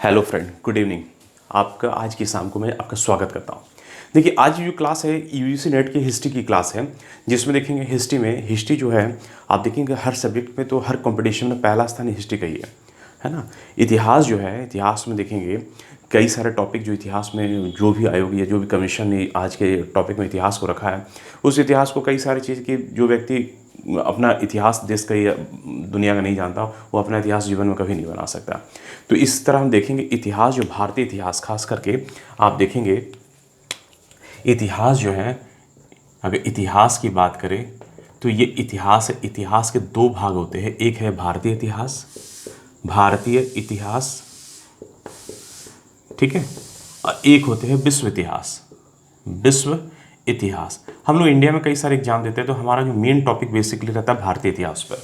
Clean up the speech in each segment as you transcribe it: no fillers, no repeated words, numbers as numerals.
Hello friend, good evening. आपका आज की शाम को मैं आपका स्वागत करता हूँ। देखिए, आज जो क्लास है यूजीसी नेट की हिस्ट्री की क्लास है, जिसमें देखेंगे हिस्ट्री जो है, आप देखेंगे हर सब्जेक्ट में तो हर कंपटीशन में पहला स्थान हिस्ट्री का ही है ना। इतिहास जो है, इतिहास में देखेंगे कई सारे टॉपिक जो इतिहास में जो भी आयोग या जो भी कमीशन ने आज के टॉपिक में इतिहास को रखा है, उस इतिहास को कई सारी चीज़ की जो व्यक्ति अपना इतिहास देश का या दुनिया का नहीं जानता, वो अपना इतिहास जीवन में कभी नहीं बना सकता। तो इस तरह हम देखेंगे इतिहास, जो भारतीय इतिहास खास करके आप देखेंगे इतिहास जो है, अगर इतिहास की बात करें तो ये इतिहास है। इतिहास के दो भाग होते हैं, एक है भारतीय इतिहास, ठीक है, और एक होते हैं विश्व इतिहास। हम लोग इंडिया में कई सारे एग्जाम देते हैं, तो हमारा जो मेन टॉपिक बेसिकली रहता है भारतीय इतिहास पर।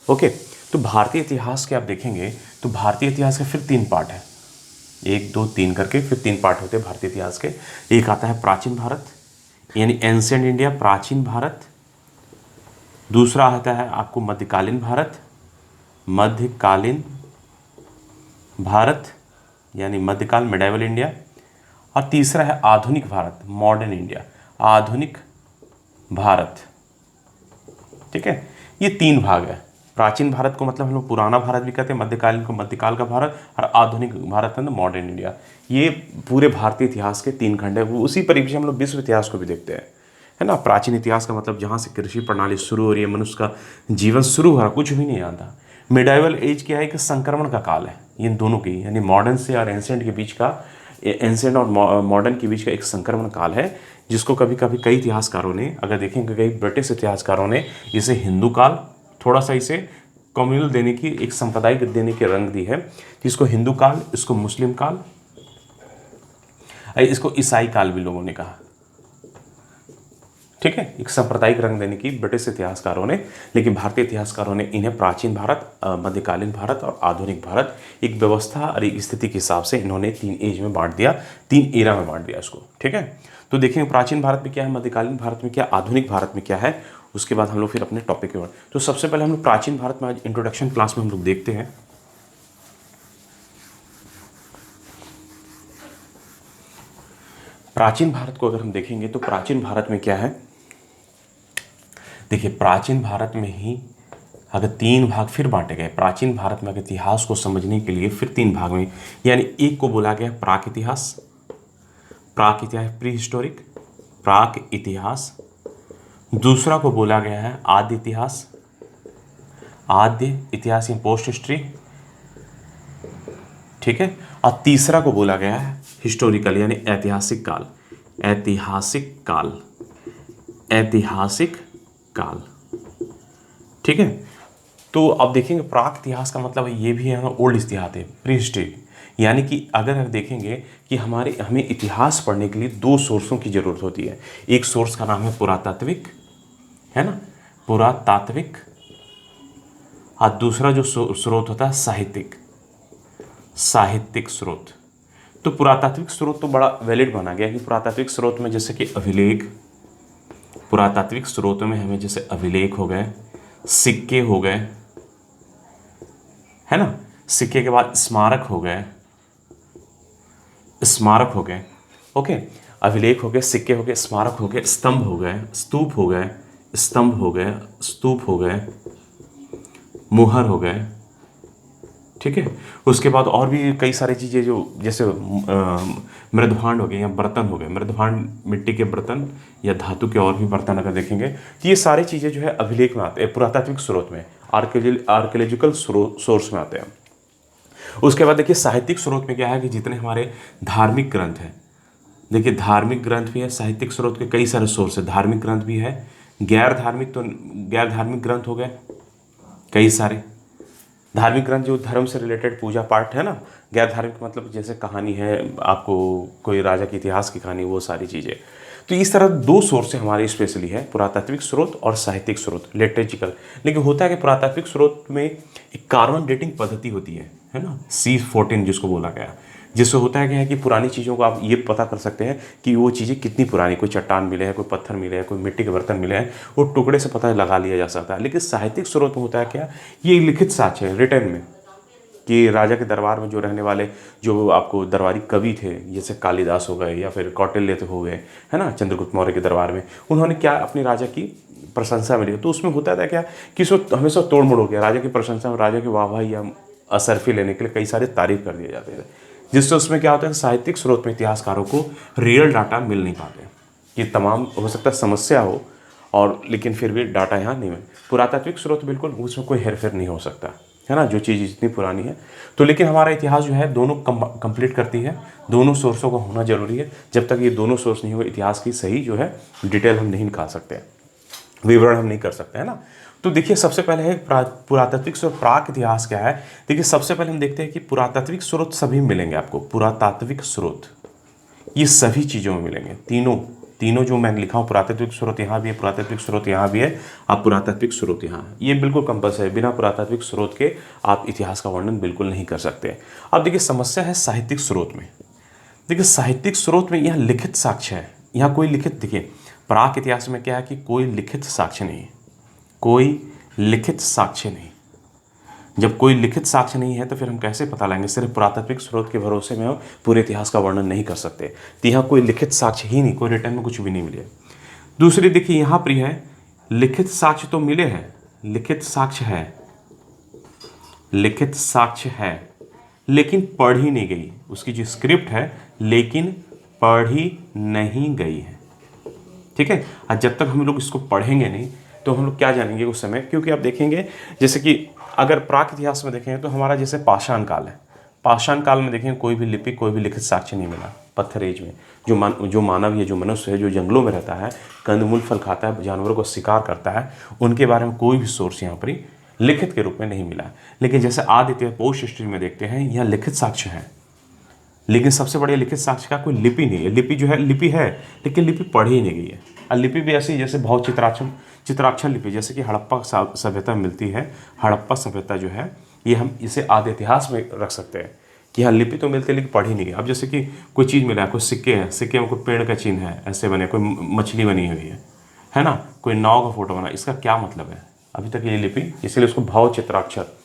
ओके, तो भारतीय इतिहास के आप देखेंगे तो भारतीय इतिहास के फिर 3 पार्ट है, 1 2 3 करके फिर 3 पार्ट होते हैं भारतीय इतिहास के। एक आता है प्राचीन भारत, यानी एंशिएंट इंडिया, प्राचीन भारत। दूसरा आता है आपको मध्यकालीन भारत, यानी मध्यकाल, मिडाइवल इंडिया। और तीसरा है आधुनिक भारत, मॉडर्न इंडिया, आधुनिक भारत। ठीक है, ये 3 भाग है। प्राचीन भारत को मतलब हम लोग पुराना भारत भी कहते हैं, मध्यकालीन को मध्यकाल का भारत, और आधुनिक भारत मतलब मॉडर्न इंडिया। ये पूरे भारतीय इतिहास के 3 खंड है। वो उसी परिप्रेक्ष्य हम लोग विश्व इतिहास को भी देखते हैं, है ना। प्राचीन इतिहास का मतलब जहाँ से कृषि प्रणाली शुरू हो रही है, मनुष्य का जीवन शुरू हो रहा, कुछ भी नहीं आता। मिडाइवल एज क्या है कि संक्रमण का काल है इन दोनों की, यानी मॉडर्न से और एंशिएंट के बीच का, एंशिएंट और मॉडर्न के बीच का एक संक्रमण काल है, जिसको कभी कभी कई इतिहासकारों ने, अगर देखेंगे कई ब्रिटिश इतिहासकारों ने इसे हिंदू काल, थोड़ा सा इसे कम्युनल देने की, एक सांप्रदायिक देने की रंग दी है, जिसको हिंदू काल, इसको मुस्लिम काल, इसको ईसाई काल भी लोगों ने कहा। ठीक है, एक सांप्रदायिक रंग देने की ब्रिटिश इतिहासकारों ने, लेकिन भारतीय इतिहासकारों ने इन्हें प्राचीन भारत, मध्यकालीन भारत और आधुनिक भारत, एक व्यवस्था और एक स्थिति के हिसाब से इन्होंने 3 एज में बांट दिया, 3 एरा में बांट दिया इसको। ठीक है, तो देखेंगे प्राचीन भारत में क्या है, मध्यकालीन भारत में क्या, आधुनिक भारत में क्या है, उसके बाद हम लोग फिर अपने टॉपिक की ओर। तो सबसे पहले हम लोग प्राचीन भारत में आज इंट्रोडक्शन क्लास में हम लोग देखते हैं। प्राचीन भारत को अगर हम देखेंगे तो प्राचीन भारत में क्या है, देखिए प्राचीन भारत में ही अगर 3 भाग फिर बांटे गए। प्राचीन भारत में अगर इतिहास को समझने के लिए फिर 3 भाग में, यानी एक को बोला गया प्राक इतिहास, प्री हिस्टोरिक, प्राक इतिहास। दूसरा को बोला गया है आद्य इतिहास या पोस्ट हिस्ट्री। ठीक है, और तीसरा को बोला गया है हिस्टोरिकल, यानी ऐतिहासिक काल। ठीक है, तो अब देखेंगे प्राक इतिहास का मतलब ये भी है ओल्ड इतिहास है, प्री हिस्ट्री, यानी कि अगर हम देखेंगे कि हमें इतिहास पढ़ने के लिए 2 सोर्सों की ज़रूरत होती है। एक सोर्स का नाम है पुरातात्विक, है ना, पुरातात्विक, और दूसरा जो स्रोत होता है साहित्यिक स्रोत। तो पुरातात्विक स्रोत तो बड़ा वैलिड माना गया कि पुरातात्विक स्रोत में जैसे कि अभिलेख, पुरातात्विक स्रोतों में हमें जैसे अभिलेख हो गए, सिक्के हो गए, है ना, सिक्के के बाद स्मारक हो गए, ओके, अभिलेख हो गए, सिक्के हो गए, स्मारक हो गए, स्तंभ हो गए, स्तूप हो गए, मुहर हो गए। ठीक है, उसके बाद और भी कई सारी चीज़ें जो जैसे मृदभांड हो गए या बर्तन हो गए, मृदभांड मिट्टी के बर्तन या धातु के और भी बर्तन अगर देखेंगे तो ये सारी चीज़ें जो है अभिलेख में आते हैं, पुरातात्विक स्रोत में, आर्कियोलॉजिकल सोर्स में आते हैं। उसके बाद देखिए साहित्यिक स्रोत में क्या है कि जितने हमारे धार्मिक ग्रंथ हैं, देखिए धार्मिक ग्रंथ भी है, साहित्यिक स्रोत के कई सारे सोर्स है, धार्मिक ग्रंथ भी है, गैर धार्मिक ग्रंथ हो गए कई सारे। धार्मिक ग्रंथ जो धर्म से रिलेटेड पूजा पाठ है ना, गैर धार्मिक मतलब जैसे कहानी है, आपको कोई राजा के इतिहास की कहानी, वो सारी चीज़ें। तो इस तरह 2 सोर्स हमारे स्पेशली है, पुरातात्विक स्रोत और साहित्यिक स्रोत, लिटरेजिकल। लेकिन होता है कि पुरातात्विक स्रोत में एक कार्बन डेटिंग पद्धति होती है ना, C14 जिसको बोला गया, जिससे होता है क्या है कि पुरानी चीज़ों को आप ये पता कर सकते हैं कि वो चीज़ें कितनी पुरानी, कोई चट्टान मिले हैं, कोई पत्थर मिले हैं, कोई मिट्टी के बर्तन मिले हैं, वो टुकड़े से पता लगा लिया जा सकता है। लेकिन साहित्यिक स्रोत में होता है क्या, ये लिखित साक्ष्य है, रिटर्न में, कि राजा के दरबार में जो रहने वाले जो आपको दरबारी कवि थे, जैसे कालिदास हो गए या फिर कौटिल्य हो गए, है ना, चंद्रगुप्त मौर्य के दरबार में, उन्होंने क्या अपने राजा की प्रशंसा मिली। तो उसमें होता था क्या कि उसको हमेशा तोड़ मोड़ हो गया, राजा की प्रशंसा में राजा की वाहवाही या असरफी लेने के लिए कई सारे तारीफ कर दिए जाते थे, जिससे उसमें क्या होता है, साहित्यिक स्रोत में इतिहासकारों को रियल डाटा मिल नहीं पाते। ये तमाम हो सकता है समस्या हो, और लेकिन फिर भी डाटा यहाँ नहीं मिले। पुरातात्विक स्रोत बिल्कुल, उसमें कोई हेरफेर नहीं हो सकता, है ना, जो चीज़ जितनी पुरानी है। तो लेकिन हमारा इतिहास जो है दोनों कंप्लीट करती है, दोनों सोर्सों का होना जरूरी है। जब तक ये दोनों सोर्स नहीं हो, इतिहास की सही जो है डिटेल हम नहीं निकाल सकते, विवरण हम नहीं कर सकते, है ना। तो देखिए सबसे पहले है पुरातात्विक स्रोत, प्राक इतिहास क्या है। देखिए सबसे पहले हम देखते हैं कि पुरातात्विक स्रोत सभी मिलेंगे आपको, पुरातात्विक स्रोत ये सभी चीज़ों में मिलेंगे, तीनों तीनों जो मैं लिखा हूँ, पुरातात्विक स्रोत यहाँ भी है, पुरातात्विक स्रोत यहाँ भी है, आप पुरातात्विक स्रोत यहाँ है, ये बिल्कुल कंपल्सरी है। बिना पुरातात्विक स्रोत के आप इतिहास का वर्णन बिल्कुल नहीं कर सकते। अब देखिए समस्या है साहित्यिक स्रोत में। देखिए साहित्यिक स्रोत में यहाँ लिखित साक्ष्य है, यहाँ कोई लिखित, देखिए प्राक इतिहास में क्या है कि कोई लिखित साक्ष्य नहीं है, कोई लिखित साक्ष्य नहीं। जब कोई लिखित साक्ष्य नहीं है तो फिर हम कैसे पता लगाएंगे, सिर्फ पुरातात्विक स्रोत के भरोसे में हम पूरे इतिहास का वर्णन नहीं कर सकते। तो यहाँ कोई लिखित साक्ष्य ही नहीं, कोई रिटर्न में कुछ भी नहीं मिले। दूसरी देखिए यहाँ पर है लिखित साक्ष्य तो मिले हैं, लिखित साक्ष्य है, लिखित साक्ष्य है, लेकिन पढ़ी नहीं गई, उसकी जो स्क्रिप्ट है लेकिन पढ़ी नहीं गई है, ठीक है। और जब तक हम लोग इसको पढ़ेंगे नहीं तो हम लोग क्या जानेंगे उस समय, क्योंकि आप देखेंगे जैसे कि अगर प्राक इतिहास में देखेंगे तो हमारा जैसे पाषाण काल है, पाषाण काल में देखेंगे कोई भी लिपि, कोई भी लिखित साक्ष्य नहीं मिला। पत्थर एज में जो मानव या जो मनुष्य है, जो जंगलों में रहता है, कंदमूल फल खाता है, जानवरों को शिकार करता है, उनके बारे में कोई भी सोर्स यहाँ पर लिखित के रूप में नहीं मिला। लेकिन जैसे आदि इतिहास पोस्ट हिस्ट्री में देखते हैं, यहाँ लिखित साक्ष्य है, लेकिन सबसे बढ़िया लिखित साक्ष्य का कोई लिपि नहीं है। लिपि जो है, लिपि है लेकिन लिपि पढ़ी नहीं गई है। और लिपि भी ऐसी जैसे बहुत चित्राक्षर लिपि, जैसे कि हड़प्पा सभ्यता मिलती है। हड़प्पा सभ्यता जो है ये हम इसे आदि इतिहास में रख सकते हैं कि हाँ लिपि तो मिलती है लेकिन पढ़ी नहीं गई। अब जैसे कि कोई चीज़ मिला है, कोई सिक्के हैं, सिक्के में कोई पेड़ का चिन्ह है ऐसे बने, कोई मछली बनी हुई है ना, कोई नाव का फोटो बना, इसका क्या मतलब है, अभी तक ये लिपि, इसलिए उसको भाव चित्राक्षर,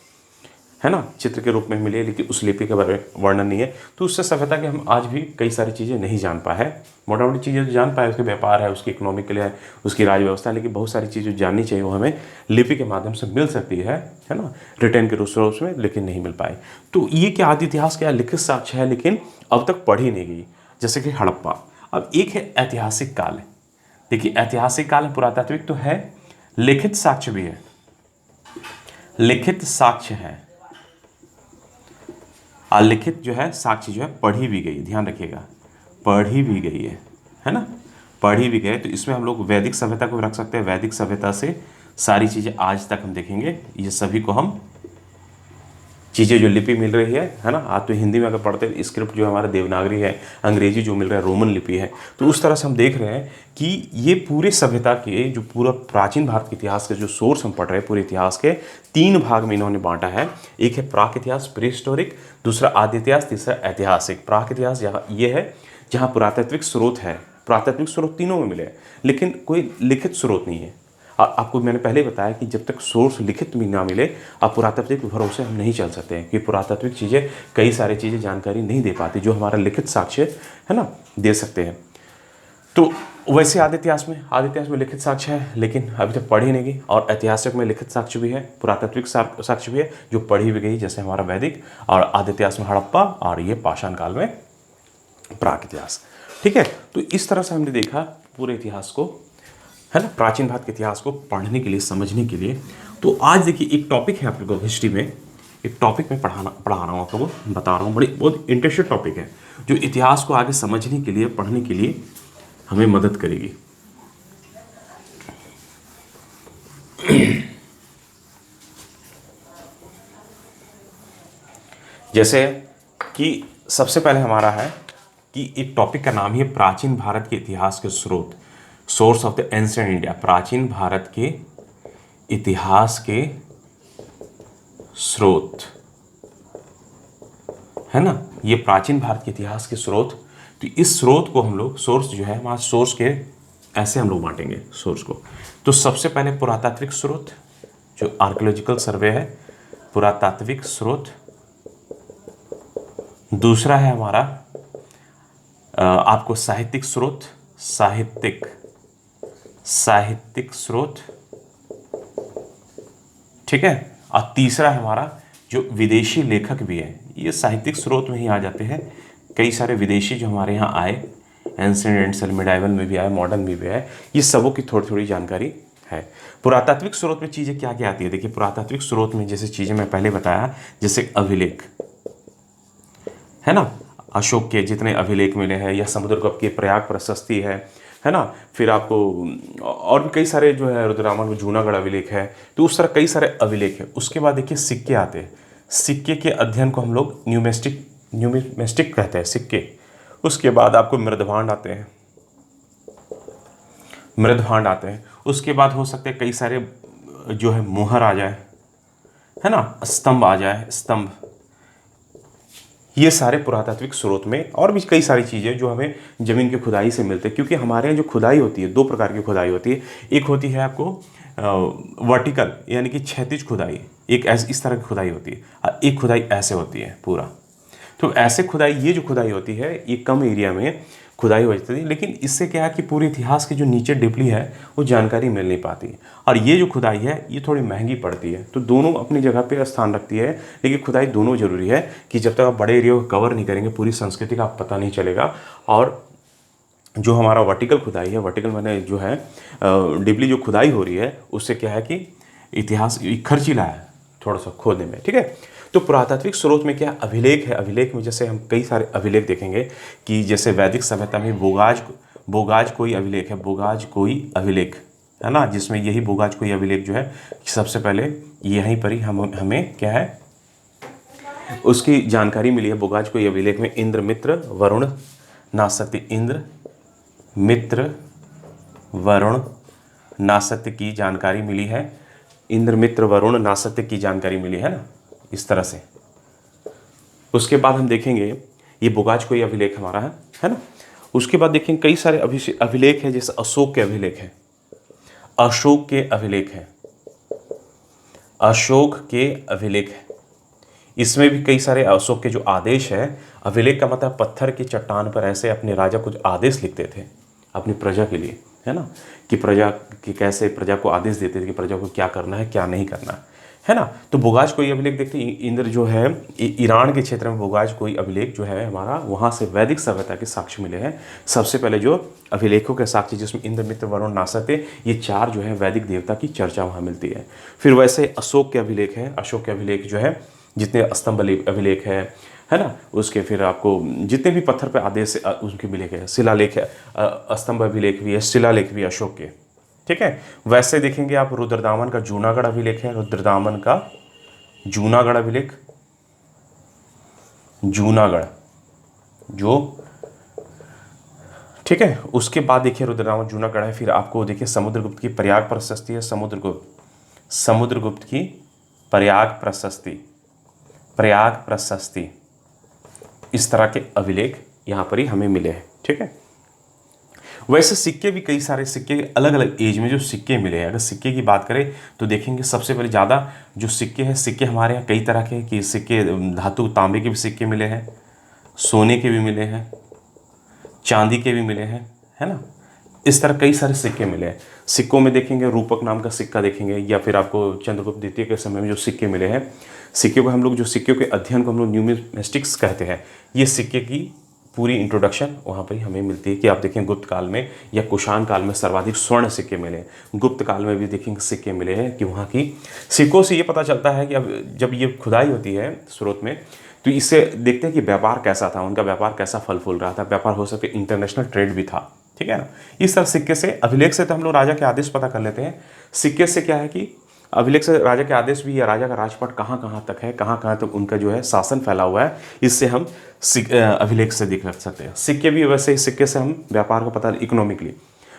है ना, चित्र के रूप में मिली है, लेकिन उस लिपि के बारे में वर्णन नहीं है। तो उससे सभ्यता के हम आज भी कई सारी चीज़ें नहीं जान पाए हैं। मोटा मोटी चीज़ें तो जान पाए, उसके व्यापार है, उसकी इकोनॉमिकल है, उसकी राज व्यवस्था है, लेकिन बहुत सारी चीज़ें जाननी चाहिए वो हमें लिपि के माध्यम से मिल सकती है ना, रिटर्न के रूप में, लेकिन नहीं मिल पाई। तो ये क्या आदि इतिहास क्या लिखित साक्ष्य है लेकिन अब तक पढ़ी नहीं गई, जैसे कि हड़प्पा। अब एक है ऐतिहासिक काल है। देखिए ऐतिहासिक काल में पुरातात्विक तो है, लिखित साक्ष्य भी है, लिखित साक्ष्य है, अलिखित जो है साक्ष्य जो है पढ़ी भी गई, ध्यान रखिएगा, पढ़ी भी गई है ना, पढ़ी भी गई। तो इसमें हम लोग वैदिक सभ्यता को रख सकते हैं। वैदिक सभ्यता से सारी चीज़ें आज तक हम देखेंगे, ये सभी को हम चीज़ें जो लिपि मिल रही है ना, आज तो हिंदी में अगर पढ़ते हैं स्क्रिप्ट जो हमारा देवनागरी है, अंग्रेजी जो मिल रहा है रोमन लिपि है, तो उस तरह से हम देख रहे हैं कि ये पूरे सभ्यता के जो पूरा प्राचीन भारत के इतिहास के जो सोर्स हम पढ़ रहे हैं, पूरे इतिहास के 3 भाग में इन्होंने बांटा है। एक है प्राक इतिहास, प्री हिस्टोरिक, दूसरा आदि इतिहास, तीसरा ऐतिहासिक। प्राक इतिहास जहाँ ये है जहाँ पुरातात्विक स्रोत है, पुरातात्विक स्रोत तीनों में मिले, लेकिन कोई लिखित स्रोत नहीं है। आपको मैंने पहले बताया कि जब तक सोर्स लिखित में ना मिले, आप पुरातात्विक भरोसे हम नहीं चल सकते हैं, कि पुरातात्विक चीज़ें कई सारी चीज़ें जानकारी नहीं दे पाती जो हमारा लिखित साक्ष्य है ना दे सकते हैं। तो वैसे आदि इतिहास में लिखित साक्ष्य है लेकिन अभी तक पढ़ी नहीं गई, और ऐतिहासिक में लिखित साक्ष्य भी है, पुरातात्विक साक्ष्य भी है जो पढ़ी भी गई, जैसे हमारा वैदिक, और आदि इतिहास में हड़प्पा, और ये पाषाण काल में प्राक इतिहास। ठीक है, तो इस तरह से हमने देखा पूरे इतिहास को, है ना, प्राचीन भारत के इतिहास को पढ़ने के लिए, समझने के लिए। तो आज देखिए एक टॉपिक है आप लोगों को हिस्ट्री में, एक टॉपिक में पढ़ा रहा हूँ आप लोगों को, बता रहा हूँ, बहुत इंटरेस्टेड टॉपिक है जो इतिहास को आगे समझने के लिए, पढ़ने के लिए हमें मदद करेगी। जैसे कि सबसे पहले हमारा है कि एक टॉपिक का नाम ही है प्राचीन भारत के इतिहास के स्रोत, source of the ancient India. प्राचीन भारत के इतिहास के स्रोत, है ना, ये प्राचीन भारत के इतिहास के स्रोत। तो इस स्रोत को हम लोग, सोर्स जो है हमारा, सोर्स के ऐसे हम लोग बांटेंगे सोर्स को। तो सबसे पहले पुरातात्विक स्रोत जो आर्कियोलॉजिकल सर्वे है, पुरातात्विक स्रोत, दूसरा है हमारा आपको साहित्यिक स्रोत, साहित्यिक स्रोत, ठीक है। और तीसरा है हमारा जो विदेशी लेखक भी है, ये साहित्यिक स्रोत में ही आ जाते हैं। कई सारे विदेशी जो हमारे यहाँ आए, एंशिएंट एंड मिडाइवल में भी आए, मॉडर्न में भी आए, ये सबों की थोड़ी थोड़ी जानकारी है। पुरातात्विक स्रोत में चीज़ें क्या क्या आती है, देखिए पुरातात्विक स्रोत में जैसे चीज़ें मैं पहले बताया, जैसे अभिलेख है ना, अशोक के जितने अभिलेख मिले हैं, या समुद्रगुप्त की प्रयाग प्रशस्ति है ना, फिर आपको और भी कई सारे जो है रुद्ररामन में जूनागढ़ अभिलेख है, तो उस तरह कई सारे अभिलेख है। उसके बाद देखिए सिक्के आते हैं, सिक्के के अध्ययन को हम लोग न्यूमिस्टिक कहते हैं, सिक्के। उसके बाद आपको मृदभांड आते हैं, उसके बाद हो सकते हैं कई सारे जो है मुहर आ जाए, है ना, स्तंभ आ जाए, स्तंभ। ये सारे पुरातात्विक स्रोत में, और भी कई सारी चीज़ें जो हमें ज़मीन की खुदाई से मिलते हैं, क्योंकि हमारे यहाँ जो खुदाई होती है, दो प्रकार की खुदाई होती है। एक होती है आपको वर्टिकल यानी कि क्षैतिज खुदाई, एक इस तरह की खुदाई होती है, और एक खुदाई ऐसे होती है पूरा। तो ऐसे खुदाई, ये जो खुदाई होती है ये कम एरिया में खुदाई हो जाती है, लेकिन इससे क्या है कि पूरे इतिहास के जो नीचे डिपली है वो जानकारी मिल नहीं पाती। और ये जो खुदाई है ये थोड़ी महंगी पड़ती है। तो दोनों अपनी जगह पे स्थान रखती है, लेकिन खुदाई दोनों जरूरी है कि जब तक आप बड़े एरिया को कवर नहीं करेंगे पूरी संस्कृति का पता नहीं चलेगा। और जो हमारा वर्टिकल खुदाई है, वर्टिकल मैंने जो है डिपली जो खुदाई हो रही है, उससे क्या है कि इतिहास खर्चीला है थोड़ा सा खोदने में, ठीक है। तो पुरातात्विक स्रोत में क्या अभिलेख है, अभिलेख में जैसे हम कई सारे अभिलेख देखेंगे कि जैसे वैदिक सभ्यता में बोगाज कोई अभिलेख है, बोगाज कोई अभिलेख है ना, जिसमें यही बोगाज कोई अभिलेख जो है सबसे पहले यहीं पर ही हमें क्या है उसकी जानकारी मिली है। बोगाज कोई अभिलेख में इंद्र मित्र वरुण नासत्य, इंद्र मित्र वरुण नासत्य की जानकारी मिली है, इंद्र मित्र वरुण नासत्य की जानकारी मिली है ना, इस तरह से। उसके बाद हम देखेंगे ये बोगाज कोई अभिलेख हमारा है ना। उसके बाद देखेंगे कई सारे अभिलेख हैं, जैसे अशोक के अभिलेख हैं, अशोक के अभिलेख हैं, अशोक के अभिलेख है। इसमें भी कई सारे अशोक के जो आदेश है, अभिलेख का मतलब पत्थर की चट्टान पर ऐसे अपने राजा कुछ आदेश लिखते थे अपनी प्रजा के लिए, है ना, कि प्रजा की कैसे प्रजा को आदेश देते थे कि प्रजा को क्या करना है क्या नहीं करना है ना। तो बोगाज कोई अभिलेख देखते हैं, इंद्र जो है ईरान के क्षेत्र में बोगाज कोई अभिलेख जो है हमारा, वहाँ से वैदिक सभ्यता के साक्ष्य मिले हैं। सबसे पहले जो अभिलेखों के साक्ष्य जिसमें इंद्र मित्र वरुण नासत्य, ये चार जो है वैदिक देवता की चर्चा वहाँ मिलती है। फिर वैसे अशोक के अभिलेख है, अशोक के अभिलेख जो है जितने स्तंभ अभिलेख है ना, उसके फिर आपको जितने भी पत्थर पे आदेश उनके मिले गए, शिलालेख है, स्तंभ अभिलेख भी है, शिलालेख भी अशोक के, ठीक है। वैसे देखेंगे आप रुद्रदामन का जूनागढ़ अभिलेख है, रुद्रदामन का जूनागढ़ अभिलेख, जूनागढ़ जो, ठीक है। उसके बाद देखिए रुद्रदामन जूनागढ़ है। फिर आपको देखिए समुद्रगुप्त की प्रयाग प्रशस्ति है, समुद्रगुप्त की प्रयाग प्रशस्ति, इस तरह के अभिलेख यहाँ पर ही हमें मिले हैं, ठीक है। वैसे सिक्के भी कई सारे सिक्के अलग अलग एज में जो सिक्के मिले हैं, अगर सिक्के की बात करें तो देखेंगे सबसे पहले ज़्यादा जो सिक्के हैं, सिक्के हमारे यहाँ कई तरह के कि सिक्के धातु तांबे के भी सिक्के मिले हैं, सोने के भी मिले हैं, चांदी के भी मिले हैं, है ना। इस तरह कई सारे सिक्के मिले हैं। सिक्कों में देखेंगे रूपक नाम का सिक्का देखेंगे, या फिर आपको चंद्रगुप्त द्वितीय के समय में जो सिक्के मिले हैं, सिक्के को हम लोग जो सिक्कों के अध्ययन को हम लोग न्यूमिस्टिक्स कहते हैं। ये सिक्के की पूरी इंट्रोडक्शन वहाँ पर ही हमें मिलती है कि आप देखें गुप्त काल में या कुषाण काल में सर्वाधिक स्वर्ण सिक्के मिले, गुप्त काल में भी देखेंगे सिक्के मिले हैं, कि वहाँ की सिक्कों से ये पता चलता है कि अब जब ये खुदाई होती है स्रोत में, तो इससे देखते हैं कि व्यापार कैसा था, उनका व्यापार कैसा फल फूल रहा था, व्यापार हो सकता है इंटरनेशनल ट्रेड भी था, ठीक है ना। इस तरह सिक्के से, अभिलेख से तो हम लोग राजा के आदेश पता कर लेते हैं, सिक्के से क्या है कि अभिलेख से राजा के आदेश भी, या राजा का राजपाट कहाँ कहाँ तक है, कहाँ कहाँ तक उनका जो है शासन फैला हुआ है, इससे हम अभिलेख से देख सकते हैं। सिक्के भी वैसे ही, सिक्के से हम व्यापार को पता, इकोनॉमिकली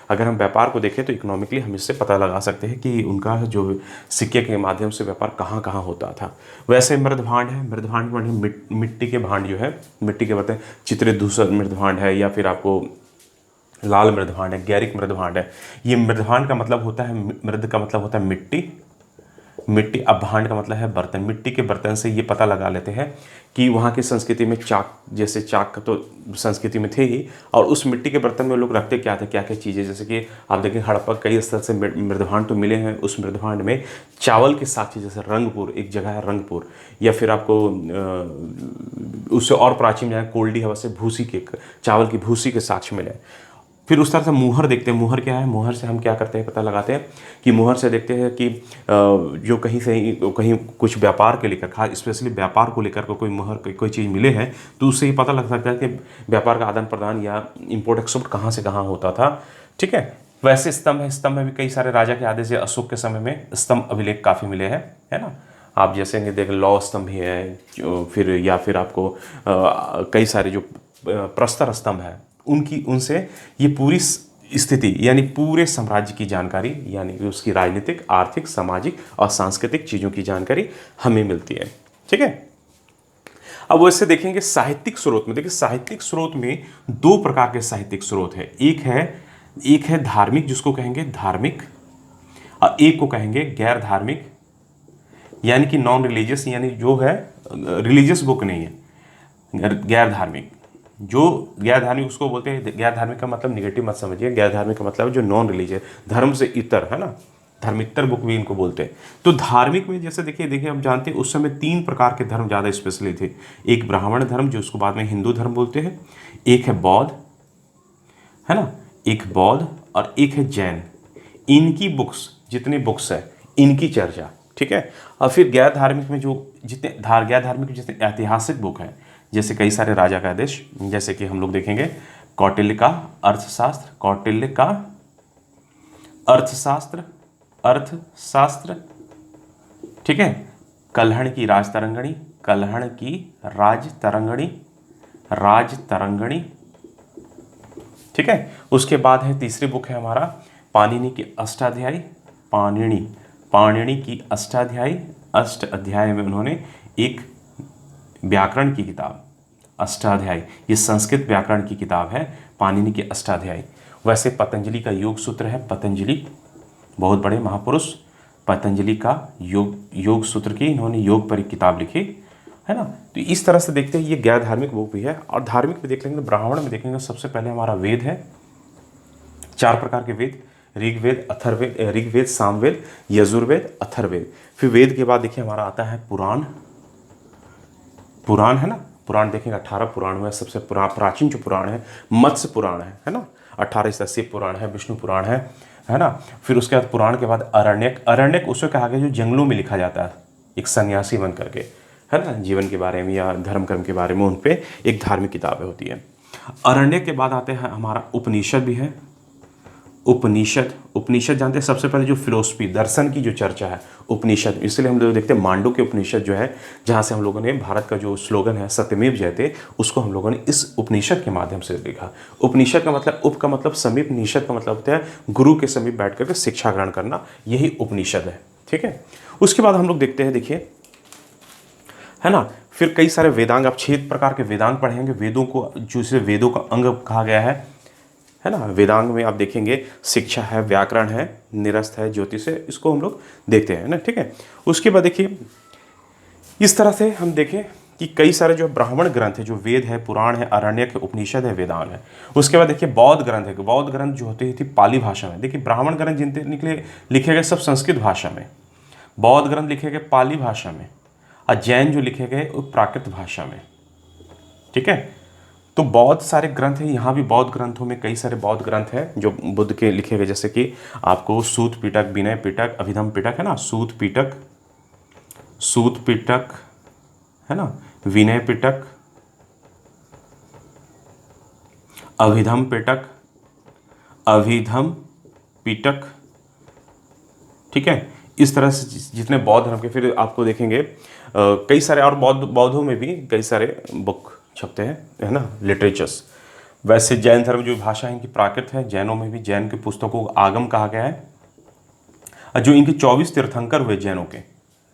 अगर हम व्यापार को देखें तो इकोनॉमिकली हम इससे पता लगा सकते हैं कि उनका जो सिक्के के माध्यम से व्यापार कहाँ कहाँ होता था। वैसे मृदभांड है, मृदभांड में मिट्टी के भांड जो है, मिट्टी के बर्तन, चित्रित धूसर मृदभांड है, या फिर आपको लाल मृदभांड है, गैरिक मृदभांड है। ये मृदभांड का मतलब होता है, मृद का मतलब होता है मिट्टी, मिट्टी, अब भांड का मतलब है बर्तन, मिट्टी के बर्तन से ये पता लगा लेते हैं कि वहाँ की संस्कृति में चाक, जैसे चाक का तो संस्कृति में थे ही, और उस मिट्टी के बर्तन में लोग रखते क्या थे, क्या क्या चीज़ें, जैसे कि आप देखें हड़प्पा कई स्थल से मृदभांड तो मिले हैं, उस मृदभांड में चावल के साक्ष्य, जैसे रंगपुर एक जगह है रंगपुर, या फिर आपको उससे और प्राचीन जगह कोल्डी हवा से भूसी के, चावल की भूसी के साक्ष्य मिले। फिर उस तरह से मुहर देखते हैं, मुहर क्या है, मुहर से हम क्या करते हैं पता लगाते हैं कि मुहर से देखते हैं कि जो कहीं से कहीं कुछ व्यापार के लेकर, खास स्पेशली व्यापार को लेकर कोई मुहर कोई चीज़ मिले है, तो उससे ही पता लग सकता है कि व्यापार का आदान प्रदान या इम्पोर्ट एक्सपोर्ट कहाँ से कहाँ होता था। ठीक है, वैसे स्तंभ है, स्तंभ में भी कई सारे राजा के आदेश से अशोक के समय में स्तंभ अभिलेख काफ़ी मिले हैं, है ना। आप जैसे कि देख लौ स्तंभ भी है, फिर या फिर आपको कई सारे जो प्रस्तर स्तंभ है उनकी, उनसे ये पूरी स्थिति यानी पूरे साम्राज्य की जानकारी, यानी कि उसकी राजनीतिक, आर्थिक, सामाजिक और सांस्कृतिक चीज़ों की जानकारी हमें मिलती है। ठीक है, अब वैसे देखेंगे साहित्यिक स्रोत में, देखिए साहित्यिक स्रोत में दो प्रकार के साहित्यिक स्रोत है, एक है धार्मिक, जिसको कहेंगे धार्मिक, और एक को कहेंगे गैर धार्मिक, यानी कि नॉन रिलीजियस, यानी जो है रिलीजियस बुक नहीं है, गैर धार्मिक। जो गैर धार्मिक उसको बोलते हैं, गैर धार्मिक का मतलब निगेटिव मत समझिए, गैर धार्मिक का मतलब जो नॉन रिलीजियस, धर्म से इतर, है ना, धर्मितर बुक भी इनको बोलते हैं। तो धार्मिक में जैसे देखिए हम जानते हैं उस समय 3 प्रकार के धर्म ज़्यादा स्पेशली थे। एक ब्राह्मण धर्म, जो उसको बाद में हिंदू धर्म बोलते हैं, एक है बौद्ध, है ना, एक बौद्ध, और एक है जैन। इनकी बुक्स, जितनी बुक्स है इनकी चर्चा। ठीक है, और फिर गैर धार्मिक में जो जितने गैर धार्मिक जितने ऐतिहासिक बुक हैं, जैसे कई सारे राजा का आदेश, जैसे कि हम लोग देखेंगे कौटिल्य का अर्थशास्त्र, कौटिल्य का अर्थशास्त्र, ठीक है, कल्हण की राजतरंगिणी, ठीक है। उसके बाद है तीसरी बुक है हमारा पाणिनि की अष्टाध्यायी, पाणिनि की अष्टाध्यायी, अष्ट अध्याय में उन्होंने एक व्याकरण की किताब, अष्टाध्यायी, ये संस्कृत व्याकरण की किताब है पाणिनि की अष्टाध्यायी। वैसे पतंजलि का योग सूत्र है, पतंजलि बहुत बड़े महापुरुष, पतंजलि का योग सूत्र की इन्होंने योग पर एक किताब लिखी, है ना। तो इस तरह से देखते हैं ये गैर धार्मिक बुक भी है। और धार्मिक में देख लेंगे, ब्राह्मण में देखेंगे सबसे पहले हमारा वेद है, 4 प्रकार के वेद, ऋग्वेद, अथर्ववेद, ऋग्वेद, सामवेद, यजुर्वेद, अथर्ववेद। फिर वेद के बाद देखिए हमारा आता है पुराण, है ना। पुराण देखेंगे 18 पुराण में सबसे प्राचीन जो पुराण है मत्स्य पुराण है ना, 18 शिव पुराण है, विष्णु पुराण है ना। फिर उसके बाद पुराण के बाद अरण्यक उसे कहा गया जो जंगलों में लिखा जाता है एक सन्यासी बन करके, है ना, जीवन के बारे में या धर्म कर्म के बारे में, उन पे एक धार्मिक किताबें होती है। अरण्यक के बाद आते हैं हमारा उपनिषद भी है, उपनिषद जानते हैं सबसे पहले जो फिलोसफी दर्शन की जो चर्चा है उपनिषद, इसलिए हम लोग देखते हैं मांडू के उपनिषद जो है, जहाँ से हम लोगों ने भारत का जो स्लोगन है सत्यमेव जयते, उसको हम लोगों ने इस उपनिषद के माध्यम से लिखा। उपनिषद का मतलब उप का मतलब समीप, निषद का मतलब होता है गुरु के समीप बैठ करके शिक्षा ग्रहण करना, यही उपनिषद है। ठीक है, उसके बाद हम लोग देखते हैं, देखिए, है ना, फिर कई सारे वेदांग, आप 6 प्रकार के वेदांग पढ़ेंगे, वेदों को जिसे वेदों का अंग कहा गया है ना। वेदांग में आप देखेंगे शिक्षा है, व्याकरण है, निरस्त है, ज्योतिष है, इसको हम लोग देखते हैं ना। ठीक है, उसके बाद देखिए इस तरह से हम देखें कि कई सारे जो ब्राह्मण ग्रंथ है, जो वेद है, पुराण है, अरण्यक है, उपनिषद है, वेदांग है। उसके बाद देखिए बौद्ध ग्रंथ है, बौद्ध ग्रंथ जो होती थी पाली भाषा में। देखिए ब्राह्मण ग्रंथ जितने लिखे गए सब संस्कृत भाषा में, बौद्ध ग्रंथ लिखे गए पाली भाषा में, और जैन जो लिखे गए वो प्राकृत भाषा में। ठीक है, तो बहुत सारे ग्रंथ हैं, यहाँ भी बौद्ध ग्रंथों में कई सारे बौद्ध ग्रंथ हैं जो बुद्ध के लिखे गए, जैसे कि आपको सूत पिटक, विनय पिटक, अभिधम पिटक, है ना, सूत पिटक, है ना, विनय पिटक, अभिधम पिटक, ठीक है। इस तरह से जितने बौद्ध धर्म के, फिर आपको देखेंगे कई सारे और बौद्धों में भी कई सारे बुक छपते हैं, है ना, लिटरेचर्स। वैसे जैन धर्म जो भाषा है इनकी प्राकृत है, जैनों में भी जैन की पुस्तकों को आगम कहा गया है। जो इनके 24 तीर्थंकर हुए जैनों के, है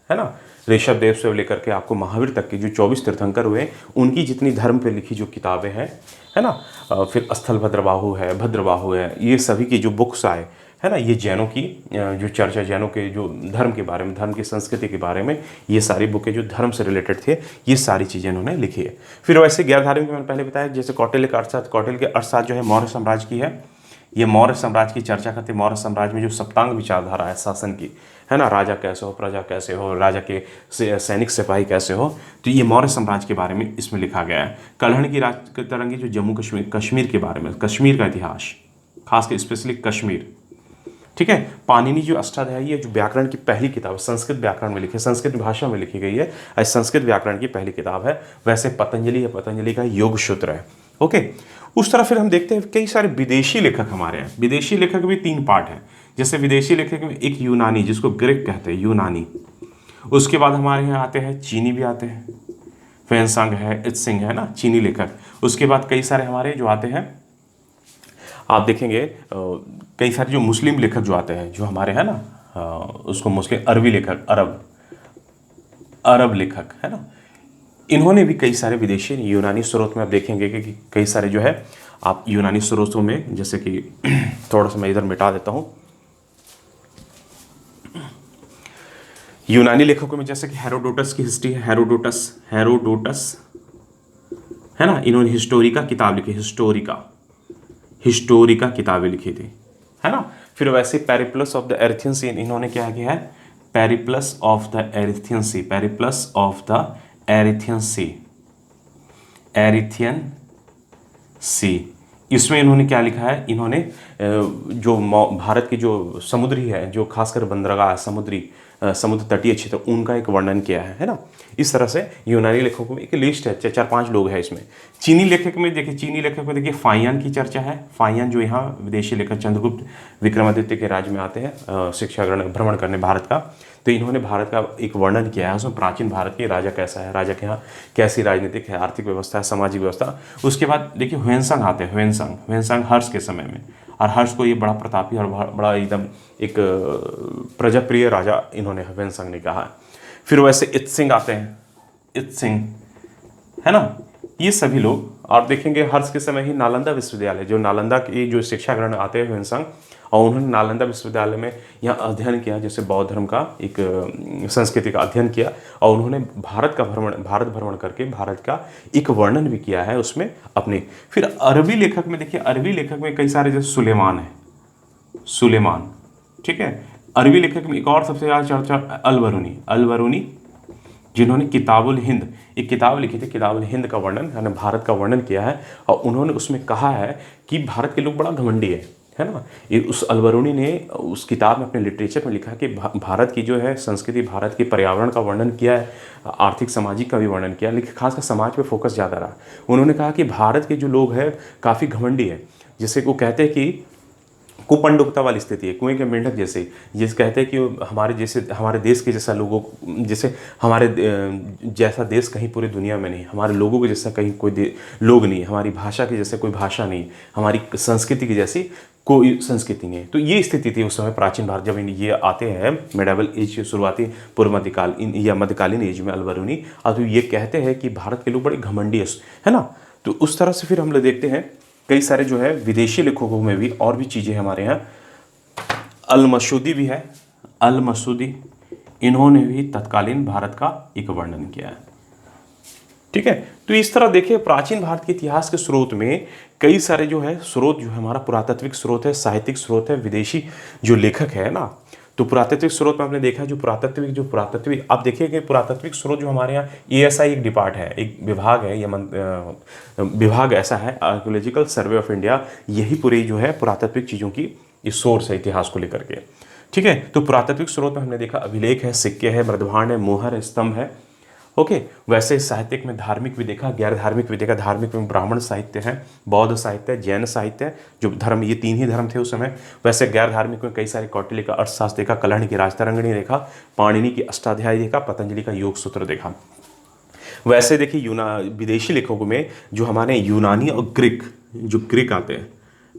ना, ऋषभ देव से लेकर के आपको महावीर तक के जो 24 तीर्थंकर हुए, उनकी जितनी धर्म पे लिखी जो किताबें हैं, है ना, फिर स्थल भद्रबाहु है, ये सभी की जो बुक्स आए, है ना, ये जैनों की जो चर्चा, जैनों के जो धर्म के बारे में, धर्म की संस्कृति के बारे में, ये सारी बुकें जो धर्म से रिलेटेड थे, ये सारी चीज़ें इन्होंने लिखी है। फिर वैसे गैर धार्मिक मैंने पहले बताया, जैसे कौटिल्य का अर्थशास्त्र, कौटिल्य के अर्थशास्त्र जो है मौर्य साम्राज्य की है। ये मौर्य साम्राज्य की चर्चा करते हैं। मौर्य साम्राज्य में जो सप्तांग विचारधारा है शासन की, है ना, राजा कैसे हो, प्रजा कैसे हो, राजा के सैनिक सिपाही कैसे हो, तो ये मौर्य साम्राज्य के बारे में इसमें लिखा गया है। कल्हण की तरंगी जो जम्मू कश्मीर, कश्मीर के बारे में, कश्मीर का इतिहास, खासकर स्पेशली कश्मीर, ठीक है। पाणिनि जो अष्टाध्यायी है, जो व्याकरण की पहली किताब है, संस्कृत व्याकरण में लिखी है, संस्कृत भाषा में लिखी गई है, संस्कृत व्याकरण की पहली किताब है। वैसे पतंजलि है, पतंजलि का योग सूत्र है। ओके, उस तरह फिर हम देखते हैं कई सारे विदेशी लेखक हमारे हैं। विदेशी लेखक भी 3 पार्ट हैं। जैसे विदेशी लेखक में एक यूनानी, जिसको ग्रीक कहते हैं, यूनानी। उसके बाद हमारे यहाँ आते हैं चीनी भी आते हैं, फेनसांग है, इत्सिंग है ना, चीनी लेखक। उसके बाद कई सारे हमारे जो आते हैं, आप देखेंगे कई सारे जो मुस्लिम लेखक जो आते हैं, जो हमारे हैं ना, उसको मुस्लिम, अरबी लेखक, अरब लेखक, है ना। इन्होंने भी कई सारे विदेशी यूनानी स्रोत में आप देखेंगे कि कई सारे जो है, आप यूनानी स्रोतों में, जैसे कि थोड़ा सा मैं इधर मिटा देता हूँ, यूनानी लेखकों में जैसे कि हेरोडोटस की हिस्ट्री है, हेरोडोटस है ना, इन्होंने हिस्टोरिका किताब लिखी, हिस्टोरिका किताबें लिखी थी, है ना। फिर वैसे Periplus of the Erythraean Sea इन्होंने क्या किया है, Periplus of the Erythraean Sea, Periplus of the Erythraean Sea, इसमें इन्होंने क्या लिखा है, इन्होंने जो भारत की जो समुद्री है, जो खासकर बंदरगाह, समुद्र तटीय क्षेत्र, उनका एक वर्णन किया है ना। इस तरह से यूनानी लेखकों में एक लिस्ट है, 4-5 लोग हैं इसमें। चीनी लेखक में देखिए फाहियान की चर्चा है। फाहियान जो यहाँ विदेशी लेखक चंद्रगुप्त विक्रमादित्य के राज्य में आते हैं शिक्षा ग्रहण, भ्रमण करने भारत का, तो इन्होंने भारत का एक वर्णन किया है। उसमें प्राचीन भारत के राजा कैसा है, राजा के यहाँ कैसी राजनीतिक है, आर्थिक व्यवस्था है, सामाजिक व्यवस्था। उसके बाद देखिए ह्वेनसांग आते हैं, ह्वेनसांग हर्ष के समय में, और हर्ष को ये बड़ा प्रतापी और बड़ा एकदम एक प्रजाप्रिय राजा इन्होंने ह्वेनसांग ने कहा है। फिर वैसे इत्सिंग आते हैं, इत्सिंग, है ना, ये सभी लोग। और देखेंगे हर्ष के समय ही नालंदा विश्वविद्यालय, जो नालंदा की जो शिक्षा ग्रहण आते हैं ह्वेनसांग, और उन्होंने नालंदा विश्वविद्यालय में यहाँ अध्ययन किया, जैसे बौद्ध धर्म का एक संस्कृति का अध्ययन किया, और उन्होंने भारत भ्रमण करके भारत का एक वर्णन भी किया है उसमें अपने। फिर अरबी लेखक में देखिए, अरबी लेखक में कई सारे, जैसे सुलेमान, ठीक है। अरबी लेखक में एक और सबसे ज़्यादा चर्चा अल-बरूनी, जिन्होंने किताबुल हिंद, एक किताब लिखी थी, किताबुल हिंद का वर्णन, यानी भारत का वर्णन किया है, और उन्होंने उसमें कहा है कि भारत के लोग बड़ा घमंडी है ना। ये उस अल-बरूनी ने उस किताब में अपने लिटरेचर में लिखा कि भारत की जो है संस्कृति, भारत के पर्यावरण का वर्णन किया है, आर्थिक सामाजिक का भी वर्णन किया, लेकिन खासकर समाज पे फोकस ज़्यादा रहा। उन्होंने कहा कि भारत के जो लोग हैं काफ़ी घमंडी है, जैसे वो कहते हैं कि कुपंडुकता वाली स्थिति है, कुएं के मेंढक जैसे, जिस कहते हैं कि हमारे देश के जैसा लोगों, जैसे हमारे जैसा देश कहीं पूरी दुनिया में नहीं, हमारे लोगों के जैसा कहीं कोई लोग नहीं, हमारी भाषा की जैसे कोई भाषा नहीं, हमारी संस्कृति की जैसी कोई संस्कृति नहीं है। तो ये स्थिति थी उस समय प्राचीन भारत, जब ये आते हैं मेडावल एज, शुरुआती पूर्व मध्यकाल या मध्यकालीन एज में अल-बरूनी, और तो ये कहते हैं कि भारत के लोग बड़े घमंडी है ना। तो उस तरह से फिर हम लोग देखते हैं कई सारे जो है विदेशी लेखकों में भी और भी चीज़ें हमारे यहाँ। अल-मसूदी भी है, अल-मसूदी, इन्होंने भी तत्कालीन भारत का एक वर्णन किया है, ठीक है। तो इस तरह देखिए प्राचीन भारत के इतिहास के स्रोत में कई सारे जो है स्रोत, जो है हमारा पुरातात्विक स्रोत है, साहित्यिक स्रोत है, विदेशी जो लेखक है ना। तो पुरातात्विक स्रोत में आपने देखा है, जो पुरातात्विक आप देखिए कि पुरातात्विक स्रोत जो हमारे यहाँ ASI एक डिपार्ट है, एक विभाग है, या विभाग ऐसा है, आर्कियोलॉजिकल सर्वे ऑफ इंडिया, यही पूरी जो है पुरातात्विक चीज़ों की सोर्स है इतिहास को लेकर के, ठीक है। तो पुरातात्विक स्रोत में हमने देखा अभिलेख है, सिक्के है, मृदभांड है, मोहर है, स्तंभ है, ओके। वैसे साहित्यिक में धार्मिक भी देखा, गैर धार्मिक भी देखा। धार्मिक में ब्राह्मण साहित्य है, बौद्ध साहित्य है, जैन साहित्य है, जो धर्म, ये 3 ही धर्म थे उस समय। वैसे गैर धार्मिक में कई सारे कौटिल्य का अर्थशास्त्र देखा, कल्हण की राजतरंगिणी देखा, पाणिनि की अष्टाध्यायी देखा, पतंजलि का योग सूत्र देखा। वैसे देखिए विदेशी लेखकों में जो हमारे यूनानी और ग्रीक आते हैं,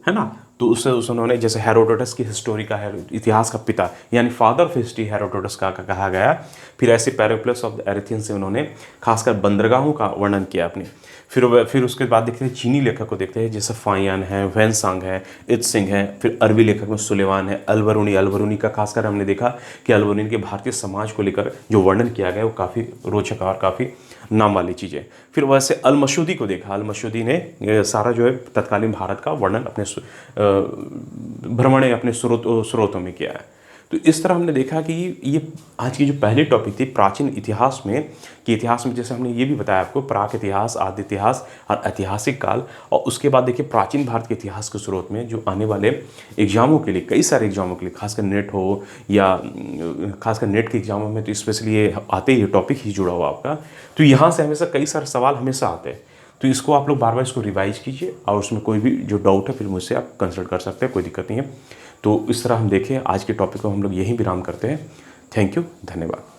है ना। तो उससे उन्होंने जैसे हेरोडोटस की हिस्टोरी का है, इतिहास का पिता यानी फादर ऑफ हिस्ट्री हेरोडोटस का कहा गया। फिर ऐसे पेरिप्लस ऑफ द एरिथियन से उन्होंने खासकर बंदरगाहों का वर्णन किया अपनी। फिर उसके बाद देखते हैं चीनी लेखक को देखते हैं, जैसे फाइयान है, वैनसांग है, इत्सिंग है। फिर अरबी लेखक में सुलेमान है, अलबरूनी का खासकर हमने देखा कि अलबरूनी के भारतीय समाज को लेकर जो वर्णन किया गया वो काफ़ी रोचक और काफ़ी नाम वाली चीज़ें। फिर वैसे अल मशूदी को देखा, अल मशूदी ने सारा जो है तत्कालीन भारत का वर्णन अपने भ्रमण अपने स्रोतों में किया है। तो इस तरह हमने देखा कि ये आज की जो पहली टॉपिक थी प्राचीन इतिहास में, कि इतिहास में जैसे हमने ये भी बताया आपको प्राक इतिहास, आदि इतिहास और ऐतिहासिक काल। और उसके बाद देखिए प्राचीन भारत के इतिहास के स्रोत में जो आने वाले एग्जामों के लिए, कई सारे एग्जामों के लिए, खासकर नेट हो या खासकर नेट के एग्जामों में तो स्पेशली ये आते ही टॉपिक ही जुड़ा हुआ आपका। तो यहाँ से हमेशा कई सारे सवाल हमेशा आते हैं। तो इसको आप लोग बार बार इसको रिवाइज कीजिए और उसमें कोई भी जो डाउट है फिर मुझसे आप कंसल्ट कर सकते हैं, कोई दिक्कत नहीं है। तो इस तरह हम देखें आज के टॉपिक को हम लोग यहीं विराम करते हैं। थैंक यू, धन्यवाद।